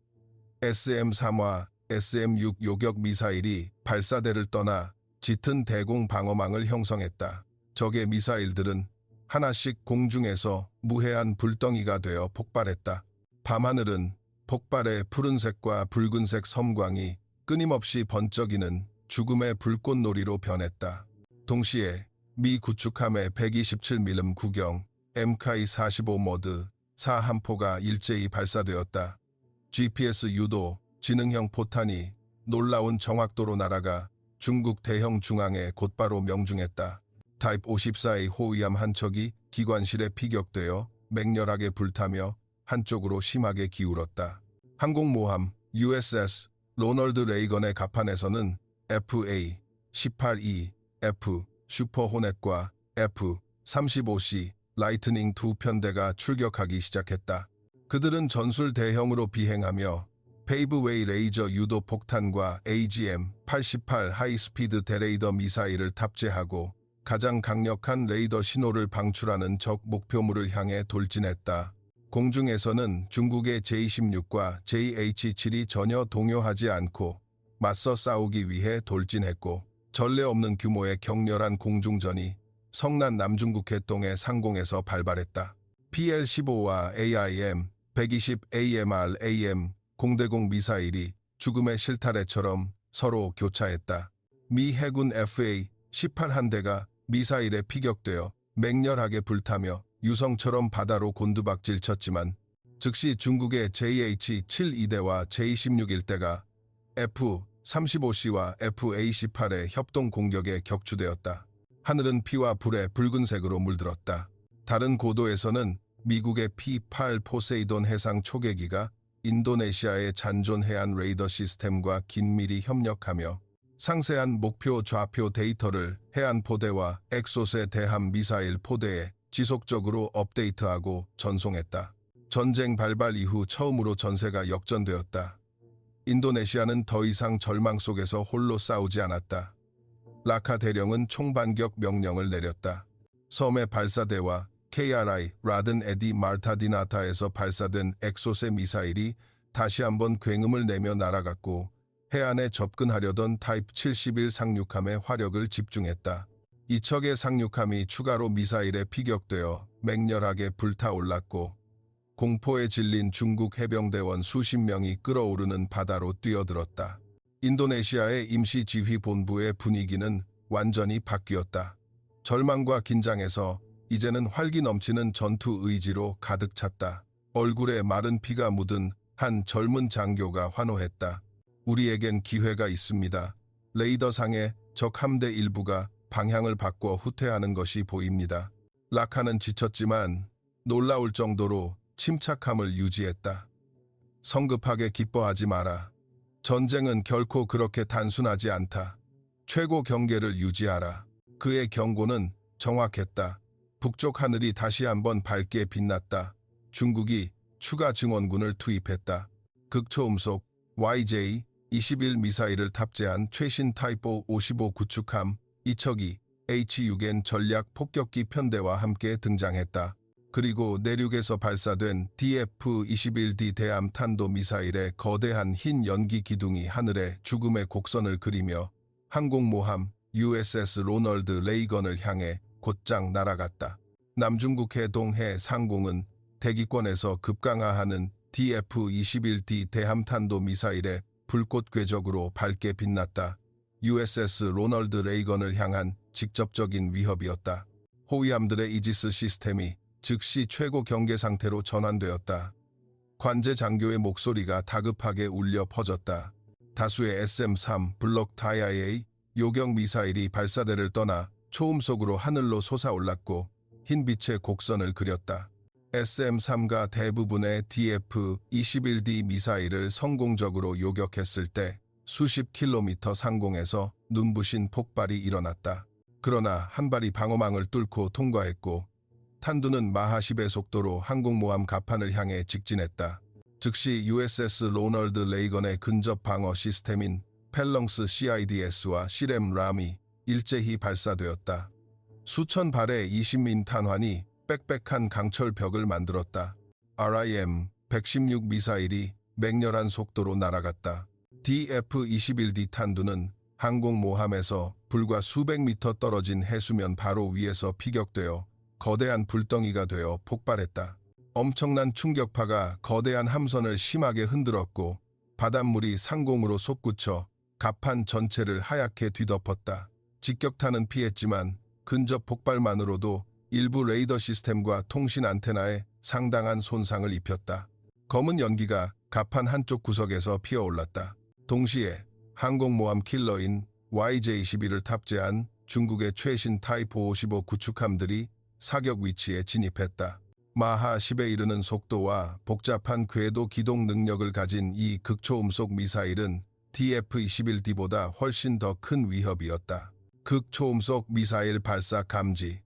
SM-3와 SM-6 요격 미사일이 발사대를 떠나 짙은 대공 방어망을 형성했다. 적의 미사일들은 하나씩 공중에서 무해한 불덩이가 되어 폭발했다. 밤하늘은 폭발의 푸른색과 붉은색 섬광이 끊임없이 번쩍이는 죽음의 불꽃놀이로 변했다. 동시에 미 구축함의 127mm 구경 MK-45 모드 4함포가 일제히 발사되었다. GPS 유도 지능형 포탄이 놀라운 정확도로 날아가 중국 대형 중앙에 곧바로 명중했다. 타입 54의 호위함 한 척이 기관실에 피격되어 맹렬하게 불타며 한쪽으로 심하게 기울었다. 항공모함 USS 로널드 레이건의 갑판에서는 FA-18E, F 슈퍼 호넷과 F-35C 라이트닝 2편대가 출격하기 시작했다. 그들은 전술 대형으로 비행하며 페이브웨이 레이저 유도 폭탄과 AGM-88 하이스피드 대레이더 미사일을 탑재하고 가장 강력한 레이더 신호를 방출하는 적 목표물을 향해 돌진했다. 공중에서는 중국의 J-16과 JH-7이 전혀 동요하지 않고 맞서 싸우기 위해 돌진했고 전례 없는 규모의 격렬한 공중전이 성난 남중국 해동의 상공에서 발발했다. PL-15와 AIM-120 AMR-AM 공대공 미사일이 죽음의 실타래처럼 서로 교차했다. 미 해군 FA-18한대가 미사일에 피격되어 맹렬하게 불타며 유성처럼 바다로 곤두박질 쳤지만 즉시 중국의 JH-7 2대와 J-16 1대가 F-35C와 FA-18의 협동 공격에 격추되었다. 하늘은 피와 불의 붉은색으로 물들었다. 다른 고도에서는 미국의 P-8 포세이돈 해상 초계기가 인도네시아의 잔존 해안 레이더 시스템과 긴밀히 협력하며 상세한 목표 좌표 데이터를 해안 포대와 엑소세 대함 미사일 포대에 지속적으로 업데이트하고 전송했다. 전쟁 발발 이후 처음으로 전세가 역전되었다. 인도네시아는 더 이상 절망 속에서 홀로 싸우지 않았다. 라카 대령은 총반격 명령을 내렸다. 섬의 발사대와 KRI 라든 에디 마르타디나타에서 발사된 엑소세 미사일이 다시 한번 굉음을 내며 날아갔고 해안에 접근하려던 타입 71 상륙함의 화력을 집중했다. 이 척의 상륙함이 추가로 미사일에 피격되어 맹렬하게 불타올랐고 공포에 질린 중국 해병대원 수십 명이 끓어오르는 바다로 뛰어들었다. 인도네시아의 임시지휘본부의 분위기는 완전히 바뀌었다. 절망과 긴장에서 이제는 활기 넘치는 전투 의지로 가득 찼다. 얼굴에 마른 피가 묻은 한 젊은 장교가 환호했다. 우리에겐 기회가 있습니다. 레이더상의 적 함대 일부가 방향을 바꿔 후퇴하는 것이 보입니다. 라카는 지쳤지만 놀라울 정도로 침착함을 유지했다. 성급하게 기뻐하지 마라. 전쟁은 결코 그렇게 단순하지 않다. 최고 경계를 유지하라. 그의 경고는 정확했다. 북쪽 하늘이 다시 한번 밝게 빛났다. 중국이 추가 증원군을 투입했다. 극초음속 YJ-21 미사일을 탑재한 최신 타이포 55 구축함 이척이 H-6N 전략 폭격기 편대와 함께 등장했다. 그리고 내륙에서 발사된 DF-21D 대함 탄도 미사일의 거대한 흰 연기 기둥이 하늘에 죽음의 곡선을 그리며 항공모함 USS 로널드 레이건을 향해 곧장 날아갔다. 남중국 해동해 상공은 대기권에서 급강하하는 DF-21D 대함 탄도 미사일의 불꽃 궤적으로 밝게 빛났다. USS 로널드 레이건을 향한 직접적인 위협이었다. 호위함들의 이지스 시스템이 즉시 최고 경계 상태로 전환되었다. 관제 장교의 목소리가 다급하게 울려 퍼졌다. 다수의 SM-3 블록 타이아의 요격 미사일이 발사대를 떠나 초음속으로 하늘로 솟아올랐고 흰빛의 곡선을 그렸다. SM-3가 대부분의 DF-21D 미사일을 성공적으로 요격했을 때 수십 킬로미터 상공에서 눈부신 폭발이 일어났다. 그러나 한 발이 방어망을 뚫고 통과했고 탄두는 마하 10의 속도로 항공모함 갑판을 향해 직진했다. 즉시 USS 로널드 레이건의 근접 방어 시스템인 펠렁스 CIDS와 시렘 람이 일제히 발사되었다. 수천 발의 20민 탄환이 빽빽한 강철벽을 만들었다. RIM-116 미사일이 맹렬한 속도로 날아갔다. DF-21D 탄두는 항공모함에서 불과 수백 미터 떨어진 해수면 바로 위에서 피격되어 거대한 불덩이가 되어 폭발했다. 엄청난 충격파가 거대한 함선을 심하게 흔들었고 바닷물이 상공으로 솟구쳐 갑판 전체를 하얗게 뒤덮었다. 직격탄은 피했지만 근접 폭발만으로도 일부 레이더 시스템과 통신 안테나에 상당한 손상을 입혔다. 검은 연기가 갑판 한쪽 구석에서 피어올랐다. 동시에 항공모함 킬러인 YJ-11을 탑재한 중국의 최신 타이포 55 구축함들이 사격 위치에 진입했다. 마하 10에 이르는 속도와 복잡한 궤도 기동 능력을 가진 이 극초음속 미사일은 DF-21D보다 훨씬 더 큰 위협이었다. 극초음속 미사일 발사 감지,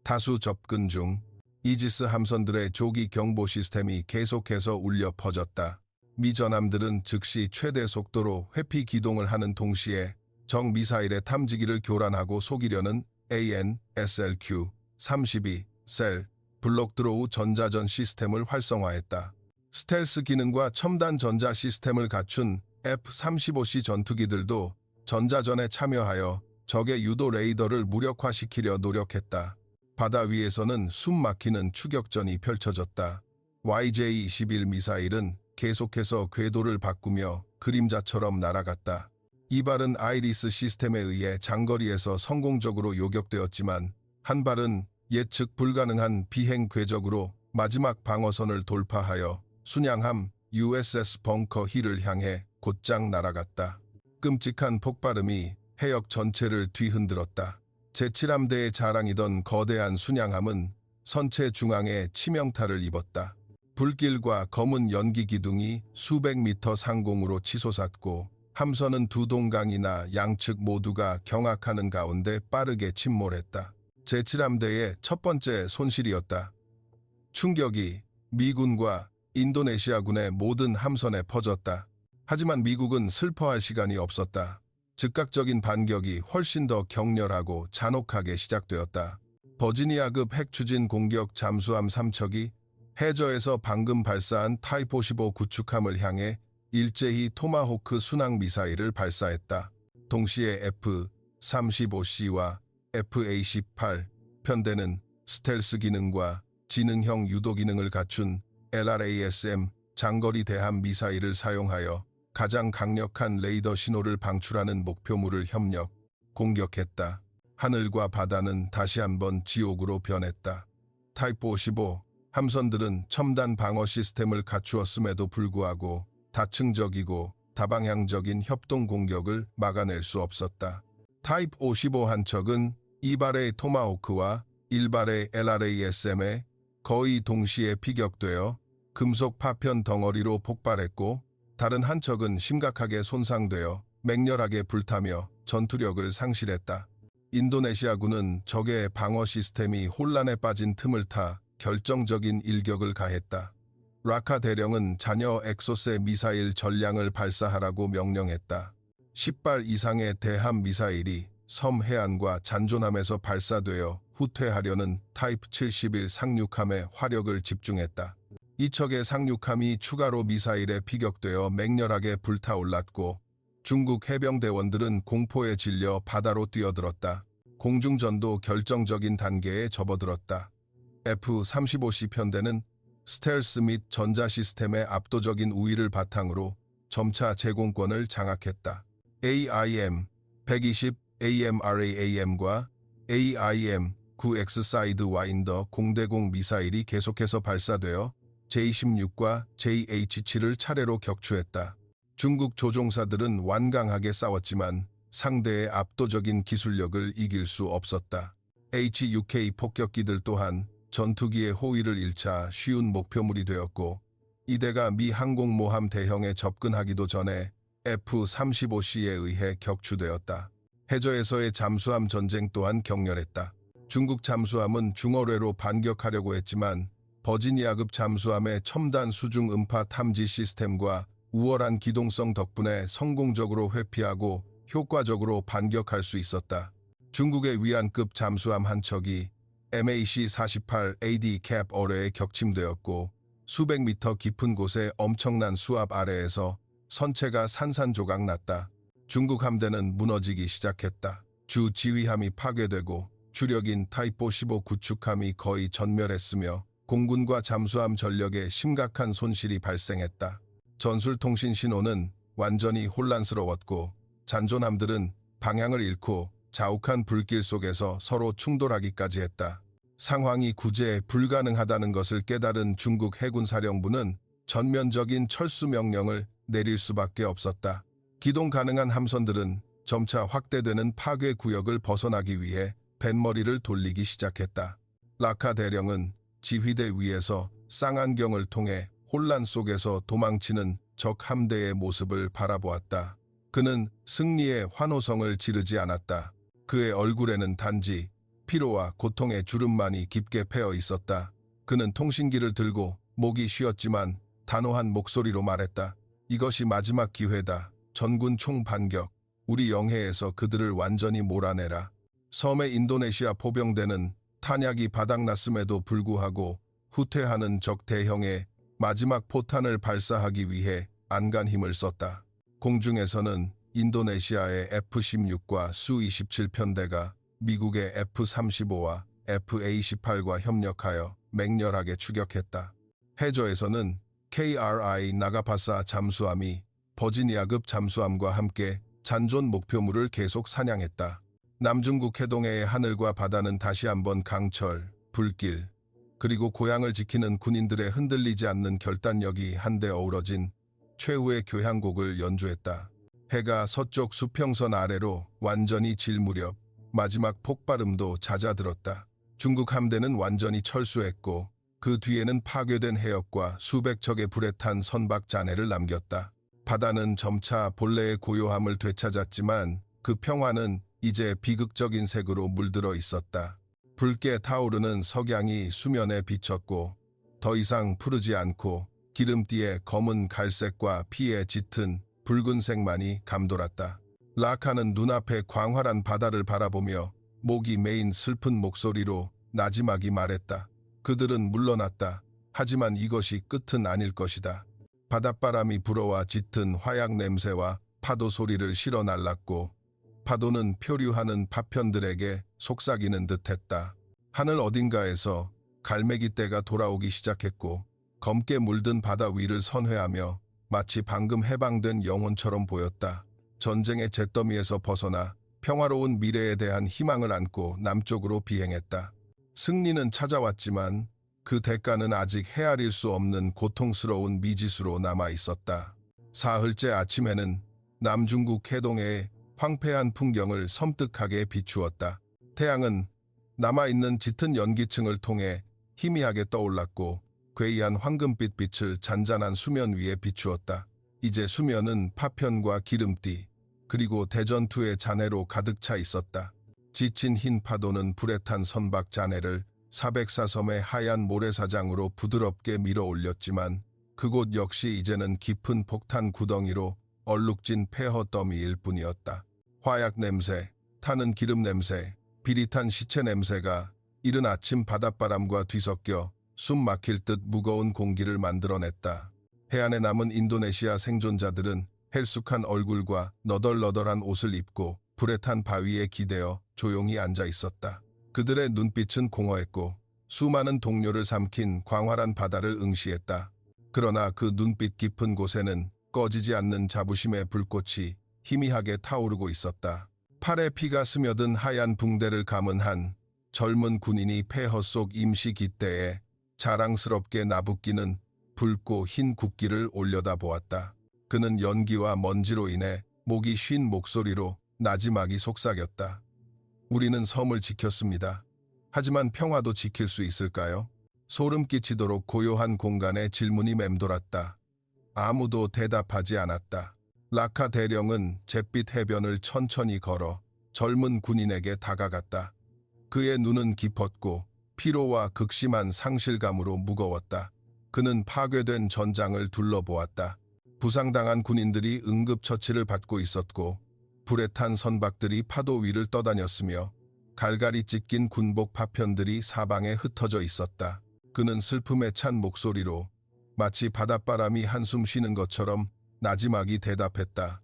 다수 접근 중, 이지스 함선들의 조기 경보 시스템이 계속해서 울려 퍼졌다. 미 전함들은 즉시 최대 속도로 회피 기동을 하는 동시에 적 미사일의 탐지기를 교란하고 속이려는 AN/SLQ-32 셀 블록드로우 전자전 시스템을 활성화했다. 스텔스 기능과 첨단 전자 시스템을 갖춘 F-35C 전투기들도 전자전에 참여하여 적의 유도 레이더를 무력화시키려 노력했다. 바다 위에서는 숨 막히는 추격전이 펼쳐졌다. YJ-21 미사일은 계속해서 궤도를 바꾸며 그림자처럼 날아갔다. 이발은 아이리스 시스템에 의해 장거리에서 성공적으로 요격되었지만 한 발은 예측 불가능한 비행 궤적으로 마지막 방어선을 돌파하여 순양함 USS 벙커 힐을 향해 곧장 날아갔다. 끔찍한 폭발음이 해역 전체를 뒤흔들었다. 제7함대의 자랑이던 거대한 순양함은 선체 중앙에 치명타를 입었다. 불길과 검은 연기 기둥이 수백 미터 상공으로 치솟았고 함선은 두 동강이나 양측 모두가 경악하는 가운데 빠르게 침몰했다. 제7함대의 첫 번째 손실이었다. 충격이 미군과 인도네시아군의 모든 함선에 퍼졌다. 하지만 미국은 슬퍼할 시간이 없었다. 즉각적인 반격이 훨씬 더 격렬하고 잔혹하게 시작되었다. 버지니아급 핵추진 공격 잠수함 3척이 해저에서 방금 발사한 타입 55 구축함을 향해 일제히 토마호크 순항 미사일을 발사했다. 동시에 F-35C와 FA-18 편대는 스텔스 기능과 지능형 유도 기능을 갖춘 LRASM 장거리 대함 미사일을 사용하여 가장 강력한 레이더 신호를 방출하는 목표물을 협력, 공격했다. 하늘과 바다는 다시 한번 지옥으로 변했다. 타입 55 함선들은 첨단 방어 시스템을 갖추었음에도 불구하고 다층적이고 다방향적인 협동 공격을 막아낼 수 없었다. 타입 55 한 척은 2발의 토마호크와 1발의 LRASM에 거의 동시에 피격되어 금속 파편 덩어리로 폭발했고 다른 한 척은 심각하게 손상되어 맹렬하게 불타며 전투력을 상실했다. 인도네시아군은 적의 방어 시스템이 혼란에 빠진 틈을 타 결정적인 일격을 가했다. 라카 대령은 자녀 엑소세 미사일 전량을 발사하라고 명령했다. 10발 이상의 대함 미사일이 섬 해안과 잔존함에서 발사되어 후퇴하려는 타입 71 상륙함에 화력을 집중했다. 이 척의 상륙함이 추가로 미사일에 피격되어 맹렬하게 불타올랐고 중국 해병대원들은 공포에 질려 바다로 뛰어들었다. 공중전도 결정적인 단계에 접어들었다. F-35C 편대는 스텔스 및 전자 시스템의 압도적인 우위를 바탕으로 점차 제공권을 장악했다. AIM-120 AMRAAM과 AIM-9X 사이드 와인더 공대공 미사일이 계속해서 발사되어 J-16과 JH-7을 차례로 격추했다. 중국 조종사들은 완강하게 싸웠지만 상대의 압도적인 기술력을 이길 수 없었다. HUK 폭격기들 또한 전투기의 호위를 잃자 쉬운 목표물이 되었고 이대가 미 항공모함 대형에 접근하기도 전에 F-35C에 의해 격추되었다. 해저에서의 잠수함 전쟁 또한 격렬했다. 중국 잠수함은 중어뢰로 반격하려고 했지만 버지니아급 잠수함의 첨단 수중 음파 탐지 시스템과 우월한 기동성 덕분에 성공적으로 회피하고 효과적으로 반격할 수 있었다. 중국의 위안급 잠수함 한 척이 MAC-48AD 캡 어뢰에 격침되었고 수백 미터 깊은 곳의 엄청난 수압 아래에서 선체가 산산조각 났다. 중국 함대는 무너지기 시작했다. 주 지휘함이 파괴되고 주력인 타입 55 구축함이 거의 전멸했으며 공군과 잠수함 전력에 심각한 손실이 발생했다. 전술통신 신호는 완전히 혼란스러웠고 잔존함들은 방향을 잃고 자욱한 불길 속에서 서로 충돌하기까지 했다. 상황이 구제 불가능하다는 것을 깨달은 중국 해군사령부는 전면적인 철수 명령을 내릴 수밖에 없었다. 기동 가능한 함선들은 점차 확대되는 파괴 구역을 벗어나기 위해 뱃머리를 돌리기 시작했다. 라카 대령은 지휘대 위에서 쌍안경을 통해 혼란 속에서 도망치는 적 함대의 모습을 바라보았다. 그는 승리의 환호성을 지르지 않았다. 그의 얼굴에는 단지 피로와 고통의 주름만이 깊게 패어 있었다. 그는 통신기를 들고 목이 쉬었지만 단호한 목소리로 말했다. 이것이 마지막 기회다. 전군 총반격. 우리 영해에서 그들을 완전히 몰아내라. 섬의 인도네시아 포병대는 탄약이 바닥났음에도 불구하고 후퇴하는 적 대형의 마지막 포탄을 발사하기 위해 안간 힘을 썼다. 공중에서는 인도네시아의 F-16과 수-27편대가 미국의 F-35와 F-A-18과 협력하여 맹렬하게 추격했다. 해저에서는 KRI 나가파사 잠수함이 버지니아급 잠수함과 함께 잔존 목표물을 계속 사냥했다. 남중국 해동해의 하늘과 바다는 다시 한번 강철, 불길, 그리고 고향을 지키는 군인들의 흔들리지 않는 결단력이 한데 어우러진 최후의 교향곡을 연주했다. 해가 서쪽 수평선 아래로 완전히 질 무렵 마지막 폭발음도 잦아들었다. 중국 함대는 완전히 철수했고 그 뒤에는 파괴된 해역과 수백 척의 불에 탄 선박 잔해를 남겼다. 바다는 점차 본래의 고요함을 되찾았지만 그 평화는 이제 비극적인 색으로 물들어 있었다. 붉게 타오르는 석양이 수면에 비쳤고 더 이상 푸르지 않고 기름띠에 검은 갈색과 피에 짙은 붉은색만이 감돌았다. 라카는 눈앞의 광활한 바다를 바라보며 목이 메인 슬픈 목소리로 나지막이 말했다. 그들은 물러났다. 하지만 이것이 끝은 아닐 것이다. 바닷바람이 불어와 짙은 화약 냄새와 파도 소리를 실어 날랐고 파도는 표류하는 파편들에게 속삭이는 듯했다. 하늘 어딘가에서 갈매기 떼가 돌아오기 시작했고 검게 물든 바다 위를 선회하며 마치 방금 해방된 영혼처럼 보였다. 전쟁의 잿더미에서 벗어나 평화로운 미래에 대한 희망을 안고 남쪽으로 비행했다. 승리는 찾아왔지만 그 대가는 아직 헤아릴 수 없는 고통스러운 미지수로 남아 있었다. 사흘째 아침에는 남중국 해동해의 황폐한 풍경을 섬뜩하게 비추었다. 태양은 남아있는 짙은 연기층을 통해 희미하게 떠올랐고 괴이한 황금빛 빛을 잔잔한 수면 위에 비추었다. 이제 수면은 파편과 기름띠 그리고 대전투의 잔해로 가득 차 있었다. 지친 흰 파도는 불에 탄 선박 잔해를 404섬의 하얀 모래사장으로 부드럽게 밀어 올렸지만 그곳 역시 이제는 깊은 폭탄 구덩이로 얼룩진 폐허 더미일 뿐이었다. 화약 냄새, 타는 기름 냄새, 비릿한 시체 냄새가 이른 아침 바닷바람과 뒤섞여 숨 막힐 듯 무거운 공기를 만들어냈다. 해안에 남은 인도네시아 생존자들은 헬쑥한 얼굴과 너덜너덜한 옷을 입고 불에 탄 바위에 기대어 조용히 앉아 있었다. 그들의 눈빛은 공허했고 수많은 동료를 삼킨 광활한 바다를 응시했다. 그러나 그 눈빛 깊은 곳에는 꺼지지 않는 자부심의 불꽃이 희미하게 타오르고 있었다. 팔에 피가 스며든 하얀 붕대를 감은 한 젊은 군인이 폐허 속 임시 깃대에 자랑스럽게 나부끼는 붉고 흰 국기를 올려다보았다. 그는 연기와 먼지로 인해 목이 쉰 목소리로 나지막이 속삭였다. 우리는 섬을 지켰습니다. 하지만 평화도 지킬 수 있을까요? 소름 끼치도록 고요한 공간에 질문이 맴돌았다. 아무도 대답하지 않았다. 라카 대령은 잿빛 해변을 천천히 걸어 젊은 군인에게 다가갔다. 그의 눈은 깊었고 피로와 극심한 상실감으로 무거웠다. 그는 파괴된 전장을 둘러보았다. 부상당한 군인들이 응급처치를 받고 있었고 불에 탄 선박들이 파도 위를 떠다녔으며 갈갈이 찢긴 군복 파편들이 사방에 흩어져 있었다. 그는 슬픔에 찬 목소리로 마치 바닷바람이 한숨 쉬는 것처럼 나지막이 대답했다.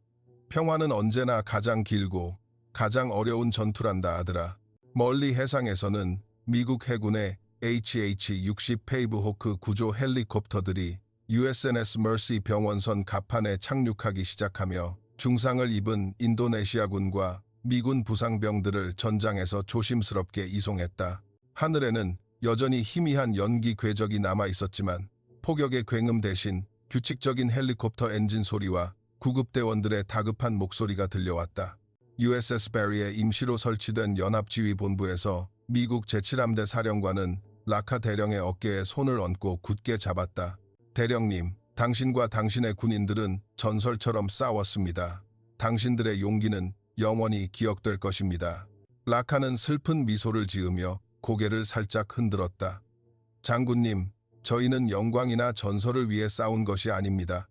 평화는 언제나 가장 길고 가장 어려운 전투란다 아들아. 멀리 해상에서는 미국 해군의 HH-60 페이브 호크 구조 헬리콥터들이 USNS 머시 병원선 갑판에 착륙하기 시작하며 중상을 입은 인도네시아군과 미군 부상병들을 전장에서 조심스럽게 이송했다. 하늘에는 여전히 희미한 연기 궤적이 남아 있었지만 폭격의 굉음 대신 규칙적인 헬리콥터 엔진 소리와 구급대원들의 다급한 목소리가 들려왔다. USS 베리에 임시로 설치된 연합지휘본부에서 미국 제7함대 사령관은 라카 대령의 어깨에 손을 얹고 굳게 잡았다. 대령님, 당신과 당신의 군인들은 전설처럼 싸웠습니다. 당신들의 용기는 영원히 기억될 것입니다. 라카는 슬픈 미소를 지으며 고개를 살짝 흔들었다. 장군님, 저희는 영광이나 전설을 위해 싸운 것이 아닙니다.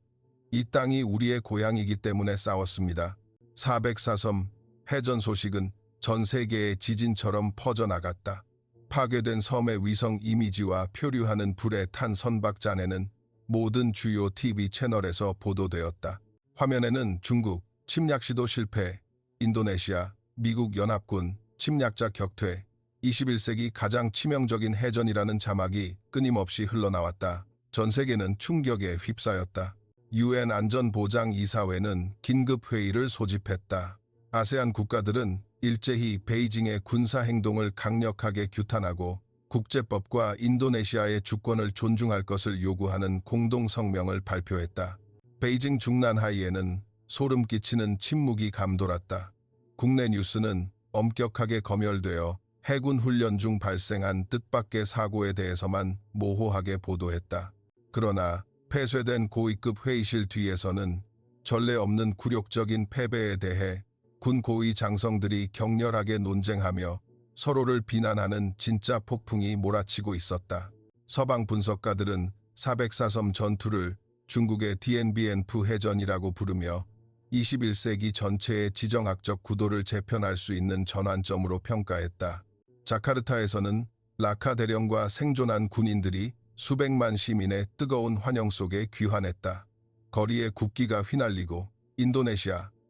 이 땅이 우리의 고향이기 때문에 싸웠습니다. 404섬 해전 소식은 전 세계의 지진처럼 퍼져나갔다. 파괴된 섬의 위성 이미지와 표류하는 불에 탄 선박잔해는 모든 주요 TV 채널에서 보도되었다. 화면에는 중국 침략 시도 실패, 인도네시아, 미국 연합군 침략자 격퇴, 21세기 가장 치명적인 해전이라는 자막이 끊임없이 흘러나왔다. 전 세계는 충격에 휩싸였다. UN 안전보장이사회는 긴급회의를 소집했다. 아세안 국가들은 일제히 베이징의 군사행동을 강력하게 규탄하고 국제법과 인도네시아의 주권을 존중할 것을 요구하는 공동성명을 발표했다. 베이징 중난하이에는 소름 끼치는 침묵이 감돌았다. 국내 뉴스는 엄격하게 검열되어 해군 훈련 중 발생한 뜻밖의 사고에 대해서만 모호하게 보도했다. 그러나 폐쇄된 고위급 회의실 뒤에서는 전례 없는 굴욕적인 패배에 대해 군 고위 장성들이 격렬하게 논쟁하며 서로를 비난하는 진짜 폭풍이 몰아치고 있었다. 서방 분석가들은 404섬 전투를 중국의 디엔비엔프 해전이라고 부르며 21세기 전체의 지정학적 구도를 재편할 수 있는 전환점으로 평가했다. 자카르타에서는 라카 대령과 생존한 군인들이 수백만 시민의 뜨거운 환영 속에 귀환했다. 거리에 국기가 휘날리고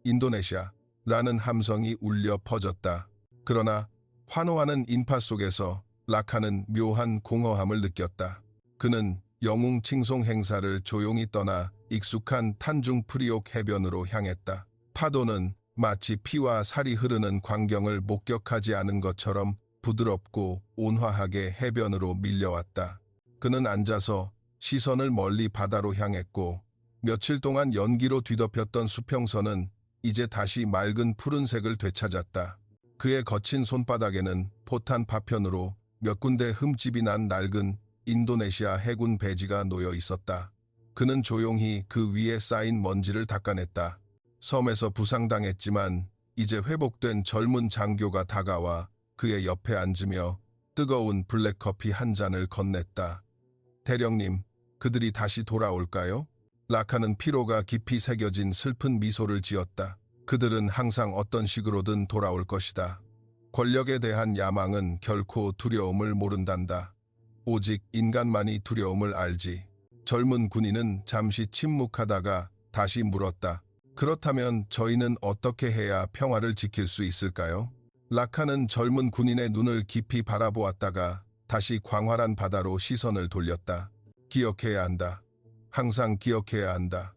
인도네시아라는 함성이 울려 퍼졌다. 그러나 환호하는 인파 속에서 라카는 묘한 공허함을 느꼈다. 그는 영웅 칭송 행사를 조용히 떠나 익숙한 탄중 프리옥 해변으로 향했다. 파도는 마치 피와 살이 흐르는 광경을 목격하지 않은 것처럼 부드럽고 온화하게 해변으로 밀려왔다. 그는 앉아서 시선을 멀리 바다로 향했고 며칠 동안 연기로 뒤덮였던 수평선은 이제 다시 맑은 푸른색을 되찾았다. 그의 거친 손바닥에는 포탄 파편으로 몇 군데 흠집이 난 낡은 인도네시아 해군 배지가 놓여 있었다. 그는 조용히 그 위에 쌓인 먼지를 닦아냈다. 섬에서 부상당했지만 이제 회복된 젊은 장교가 다가와 그의 옆에 앉으며 뜨거운 블랙커피 한 잔을 건넸다. 대령님, 그들이 다시 돌아올까요? 라카는 피로가 깊이 새겨진 슬픈 미소를 지었다. 그들은 항상 어떤 식으로든 돌아올 것이다. 권력에 대한 야망은 결코 두려움을 모른단다. 오직 인간만이 두려움을 알지. 젊은 군인은 잠시 침묵하다가 다시 물었다. 그렇다면 저희는 어떻게 해야 평화를 지킬 수 있을까요? 라카는 젊은 군인의 눈을 깊이 바라보았다가 다시 광활한 바다로 시선을 돌렸다. 기억해야 한다. 항상 기억해야 한다.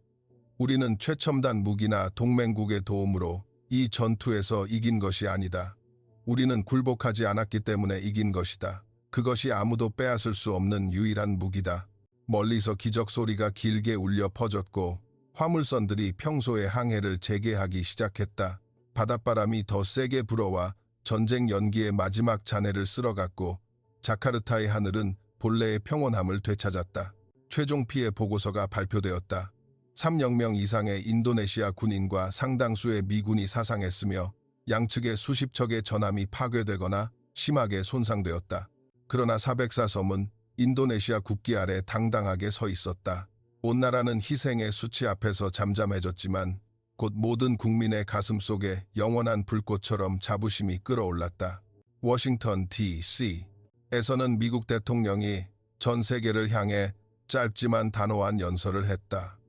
우리는 최첨단 무기나 동맹국의 도움으로 이 전투에서 이긴 것이 아니다. 우리는 굴복하지 않았기 때문에 이긴 것이다. 그것이 아무도 빼앗을 수 없는 유일한 무기다. 멀리서 기적 소리가 길게 울려 퍼졌고 화물선들이 평소의 항해를 재개하기 시작했다. 바닷바람이 더 세게 불어와 전쟁 연기의 마지막 잔해를 쓸어갔고 자카르타의 하늘은 본래의 평온함을 되찾았다. 최종 피해 보고서가 발표되었다. 3억 명 이상의 인도네시아 군인과 상당수의 미군이 사상했으며 양측의 수십 척의 전함이 파괴되거나 심하게 손상되었다. 그러나 404섬은 인도네시아 국기 아래 당당하게 서 있었다. 온 나라는 희생의 수치 앞에서 잠잠해졌지만 곧 모든 국민의 가슴 속에 영원한 불꽃처럼 자부심이 끓어올랐다. 워싱턴 D.C.에서는 미국 대통령이 전 세계를 향해 짧지만 단호한 연설을 했다.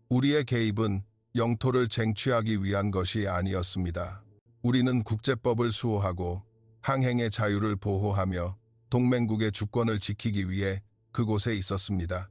우리의 개입은 영토를 쟁취하기 위한 것이 아니었습니다. 우리는 국제법을 수호하고 항행의 자유를 보호하며 동맹국의 주권을 지키기 위해 그곳에 있었습니다.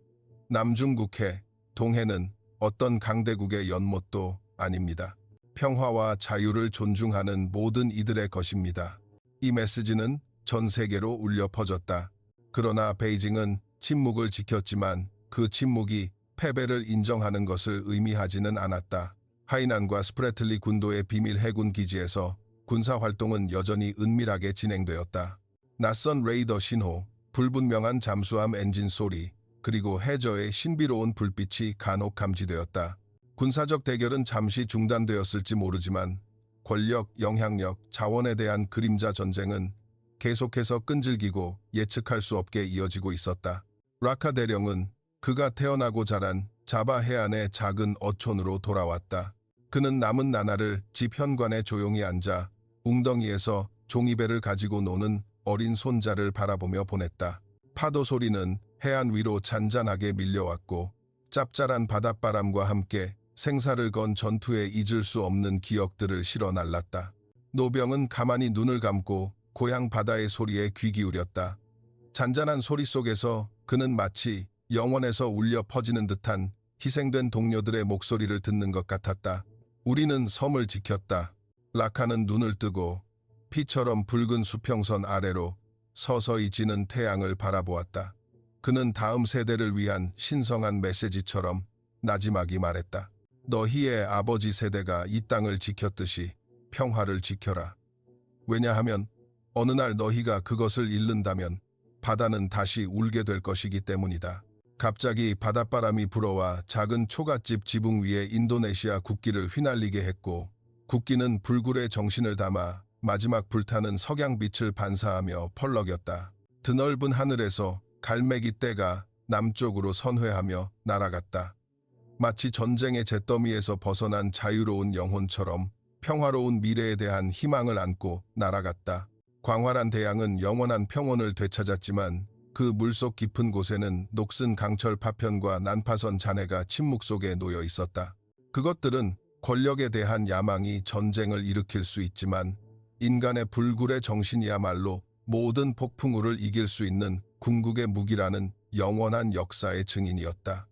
남중국해, 동해는 어떤 강대국의 연못도 아닙니다. 평화와 자유를 존중하는 모든 이들의 것입니다. 이 메시지는 전 세계로 울려 퍼졌다. 그러나 베이징은 침묵을 지켰지만 그 침묵이 패배를 인정하는 것을 의미하지는 않았다. 하이난과 스프레틀리 군도의 비밀 해군 기지에서 군사활동은 여전히 은밀하게 진행되었다. 낯선 레이더 신호, 불분명한 잠수함 엔진 소리, 그리고 해저의 신비로운 불빛이 간혹 감지되었다. 군사적 대결은 잠시 중단되었을지 모르지만 권력, 영향력, 자원에 대한 그림자 전쟁은 계속해서 끈질기고 예측할 수 없게 이어지고 있었다. 라카 대령은 그가 태어나고 자란 자바 해안의 작은 어촌으로 돌아왔다. 그는 남은 나날을 집 현관에 조용히 앉아 웅덩이에서 종이배를 가지고 노는 어린 손자를 바라보며 보냈다. 파도 소리는 해안 위로 잔잔하게 밀려왔고 짭짤한 바닷바람과 함께 생사를 건 전투에 잊을 수 없는 기억들을 실어 날랐다. 노병은 가만히 눈을 감고 고향 바다의 소리에 귀 기울였다. 잔잔한 소리 속에서 그는 마치 영원에서 울려 퍼지는 듯한 희생된 동료들의 목소리를 듣는 것 같았다. 우리는 섬을 지켰다. 라카는 눈을 뜨고 피처럼 붉은 수평선 아래로 서서히 지는 태양을 바라보았다. 그는 다음 세대를 위한 신성한 메시지처럼 나지막이 말했다. 너희의 아버지 세대가 이 땅을 지켰듯이 평화를 지켜라. 왜냐하면 어느 날 너희가 그것을 잃는다면 바다는 다시 울게 될 것이기 때문이다. 갑자기 바닷바람이 불어와 작은 초가집 지붕 위에 인도네시아 국기를 휘날리게 했고 국기는 불굴의 정신을 담아 마지막 불타는 석양빛을 반사하며 펄럭였다. 드넓은 하늘에서 갈매기 떼가 남쪽으로 선회하며 날아갔다. 마치 전쟁의 잿더미에서 벗어난 자유로운 영혼처럼 평화로운 미래에 대한 희망을 안고 날아갔다. 광활한 대양은 영원한 평온을 되찾았지만 그 물속 깊은 곳에는 녹슨 강철 파편과 난파선 잔해가 침묵 속에 놓여 있었다. 그것들은 권력에 대한 야망이 전쟁을 일으킬 수 있지만 인간의 불굴의 정신이야말로 모든 폭풍우를 이길 수 있는 궁극의 무기라는 영원한 역사의 증인이었다.